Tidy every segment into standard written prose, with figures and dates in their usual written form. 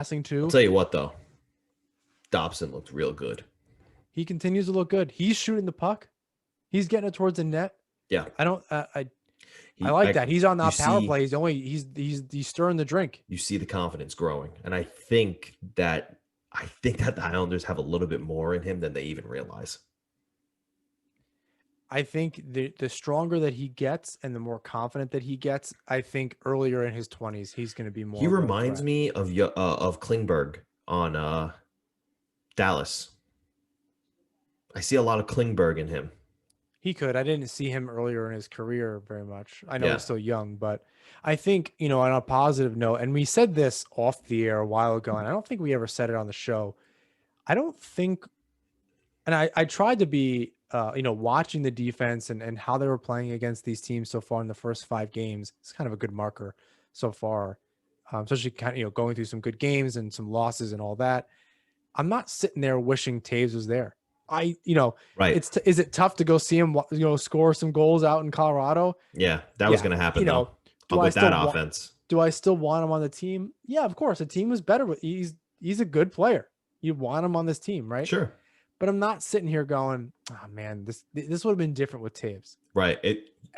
passing I'll too. tell you what, though. Dobson looked real good. He continues to look good. He's shooting the puck. He's getting it towards the net. Yeah. I don't. I He, like I, that. He's on you that power see, play. He's stirring the drink. you see the confidence growing, and I think that the Islanders have a little bit more in him than they even realize. I think the stronger that he gets and the more confident that he gets, I think earlier in his 20s he's going to be He more of a reminds threat. me of Klingberg on Dallas. I see a lot of Klingberg in him. He could. I didn't see him earlier in his career very much. I know Yeah. he's still young, but I think, on a positive note, and we said this off the air a while ago, and I don't think we ever said it on the show. I don't think, and I tried to be, watching the defense and how they were playing against these teams so far in the first 5 games. It's kind of a good marker so far, especially kind of, going through some good games and some losses and all that. I'm not sitting there wishing Taves was there. I, Right. is it tough to go see him, score some goals out in Colorado? Yeah. That was Yeah. going to happen, though. Do I With that still want, offense. do I still want him on the team? Yeah, of course. The team is better. He's a good player. You want him on this team, right? Sure. But I'm not sitting here going, oh man, this would have been different with Taves. Right.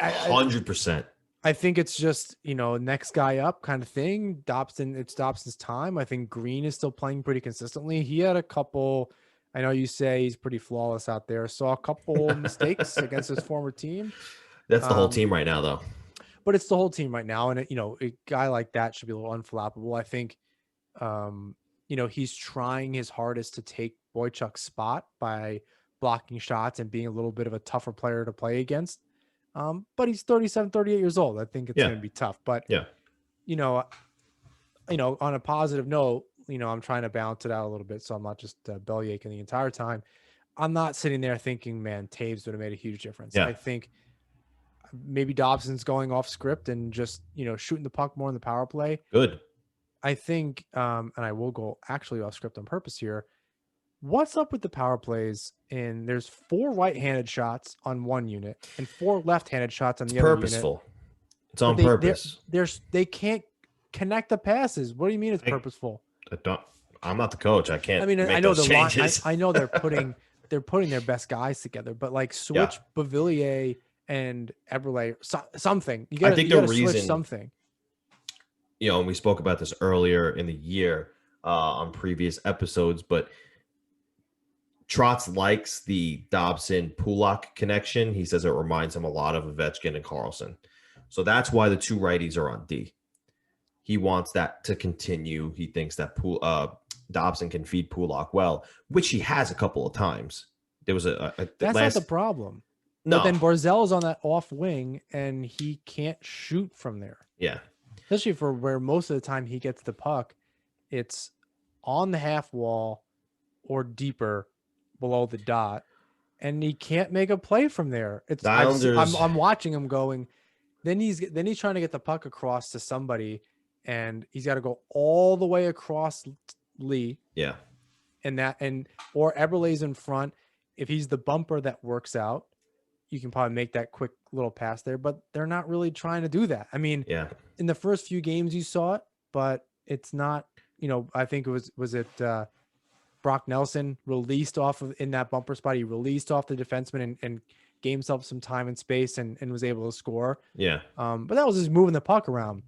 100%. I think it's just, next guy up kind of thing. It's Dobson's time. I think Green is still playing pretty consistently. He had a couple, I know you say he's pretty flawless out there. Saw a couple mistakes against his former team. That's the whole team right now, though. But it's the whole team right now. And, a guy like that should be a little unflappable. I think, he's trying his hardest to take Boychuk's spot by blocking shots and being a little bit of a tougher player to play against. But he's 37, 38 years old. I think it's going to be tough. But, yeah, on a positive note, I'm trying to balance it out a little bit. So I'm not just belly aching the entire time. I'm not sitting there thinking, man, Taves would have made a huge difference. Yeah. I think maybe Dobson's going off script and just, shooting the puck more in the power play. Good. I think, and I will go actually off script on purpose here. What's up with the power plays? And there's 4 right-handed shots on one unit and 4 left-handed shots on the other purposeful. unit. It's on purpose. They can't connect the passes. What do you mean it's purposeful? I'm not the coach. I can't. I mean, make I know those changes. I know they're putting their best guys together, but like switch Beauvillier and Eberle, something. You got to switch something. And we spoke about this earlier in the year on previous episodes, but Trotz likes the Dobson-Pulak connection. He says it reminds him a lot of Ovechkin and Carlson. So that's why the 2 righties are on D. He wants that to continue. He thinks that Dobson can feed Pulak well, which he has a couple of times. There was that's not the problem. No. But then Barzell's on that off wing, and he can't shoot from there. Yeah. Especially for where most of the time he gets the puck, it's on the half wall or deeper below the dot, and he can't make a play from there. It's I'm watching him going. Then he's trying to get the puck across to somebody, and he's got to go all the way across Lee. Yeah. Or Eberle's in front. If he's the bumper that works out, you can probably make that quick little pass there, but they're not really trying to do that. I mean, in the first few games you saw it, but it's not, I think it was Brock Nelson released off of in that bumper spot. He released off the defenseman and gave himself some time and space and was able to score. Yeah. But that was just moving the puck around.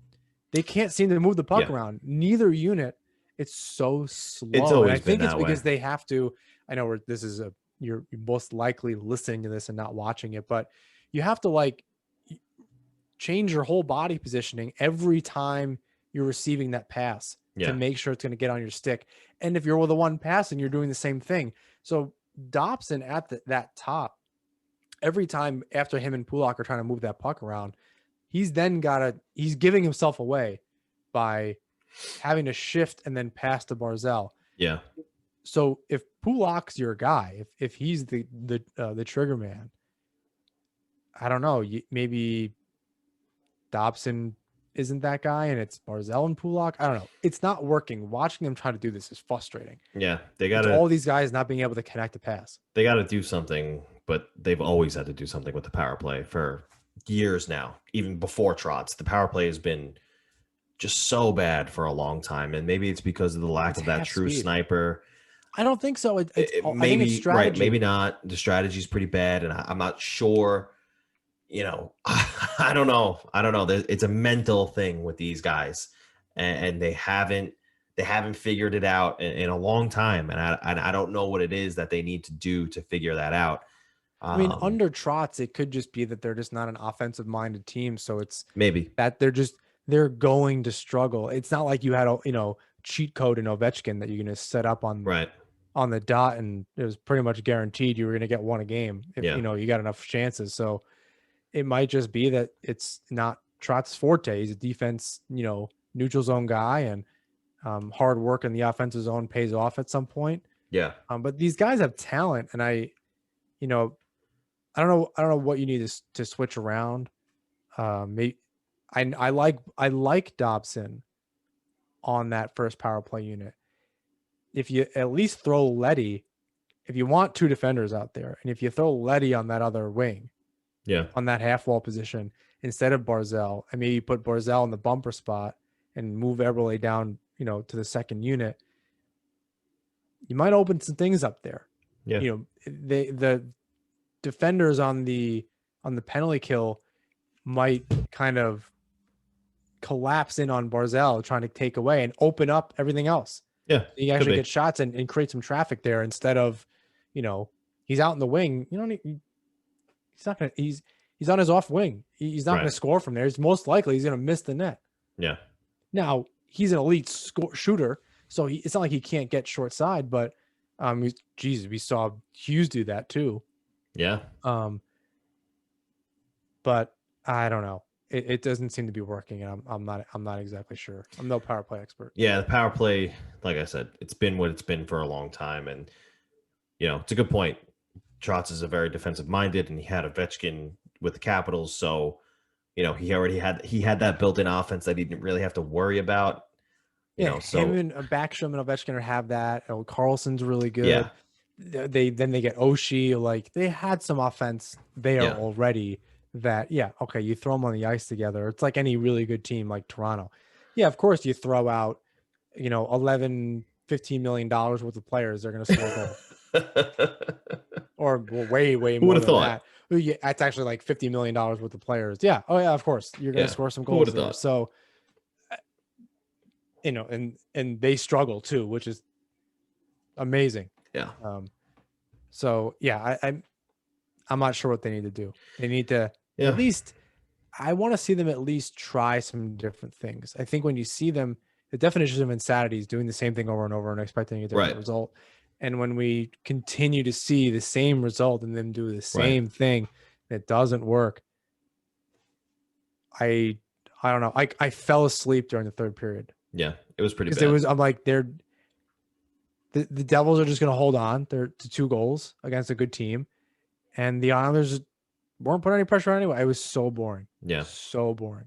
They can't seem to move the puck around. Neither unit. It's so slow. It's always and I think been it's that because way. they have to. I know you're most likely listening to this and not watching it, but you have to change your whole body positioning every time you're receiving that pass to make sure it's going to get on your stick. And if you're the one passing, you're doing the same thing. So Dobson at that top, every time after him and Pulak are trying to move that puck around, he's giving himself away by having to shift and then pass to Barzell. Yeah. So if Pulak's your guy, if he's the trigger man, I don't know, maybe Dobson isn't that guy and it's Barzell and Pulak. I don't know. It's not working. Watching them try to do this is frustrating. Yeah. They got all these guys not being able to connect the pass. They got to do something, but they've always had to do something with the power play for years now. Even before Trotz, the power play has been just so bad for a long time, and maybe it's because of the lack It's of that half true speed. sniper. I don't think so. I think it's Maybe right, maybe strategy. not. The strategy is pretty bad, and I'm not sure. I don't know. I don't know. It's a mental thing with these guys, and they haven't figured it out in a long time, and I don't know what it is that they need to do to figure that out. I mean, Um, under Trotz, it could just be that they're just not an offensive minded team. So it's Maybe that they're going to struggle. It's not like you had a cheat code in Ovechkin that you're going to set up right. on the dot and it was pretty much guaranteed you were going to get one a game if Yeah, you got enough chances. So it might just be that it's not Trotz's forte. He's a defense, neutral zone guy, and hard work in the offensive zone pays off at some point. yeah, But these guys have talent, and you know, I don't know what you need to switch around. Maybe I like Dobson on that first power play unit. If you at least throw Letty, if you want two defenders out there, and if you throw Letty on that other wing, yeah, on that half wall position instead of Barzell, and maybe put Barzell in the bumper spot and move Eberle down, to the second unit, you might open some things up there. yeah, The defenders on the penalty kill might kind of collapse in on Barzell trying to take away and open up everything else. yeah. You Could actually be. get shots and create some traffic there instead of, he's out in the wing. He's not gonna. He's on his off wing. He's not going Right. to score from there. He's most likely he's going to miss the net. Yeah, Now he's an elite shooter, so it's not like he can't get short side. But Jesus, we saw Hughes do that too. yeah, But I don't know. It doesn't seem to be working, and I'm not exactly sure. I'm no power play expert. yeah. The power play, like I said, it's been what it's been for a long time, and it's a good point. Trotz is a very defensive minded, and he had Ovechkin with the Capitals, so he had that built-in offense that he didn't really have to worry about. Yeah, him So and Backstrom and Ovechkin have that. Oh, Carlson's really good. yeah, They get Oshie. Like they had some offense there yeah, already. That okay, you throw them on the ice together. It's like any really good team like Toronto. Yeah, of course you throw out 11, $15 million worth of players. They're going to score goals, or way Who would more have than thought? that. Yeah, that's actually like $50 million worth of players. Yeah. Oh yeah, of course you're going to Yeah, score some who would goals have there. thought? So and they struggle too, which is amazing. Yeah, So yeah, I'm not sure what they need to do. They need to yeah, at least, I want to see them at least try some different things. I think when you see them, the definition of insanity is doing the same thing over and over and expecting a different right, result. And when we continue to see the same result and them do the right. same thing that doesn't work, I don't know. I fell asleep during the third period Yeah, it was pretty because bad. I'm like, the Devils are just going to hold on. They're to 2 goals against a good team, and the Islanders weren't putting any pressure on anyway. It was so boring. Yeah. So boring.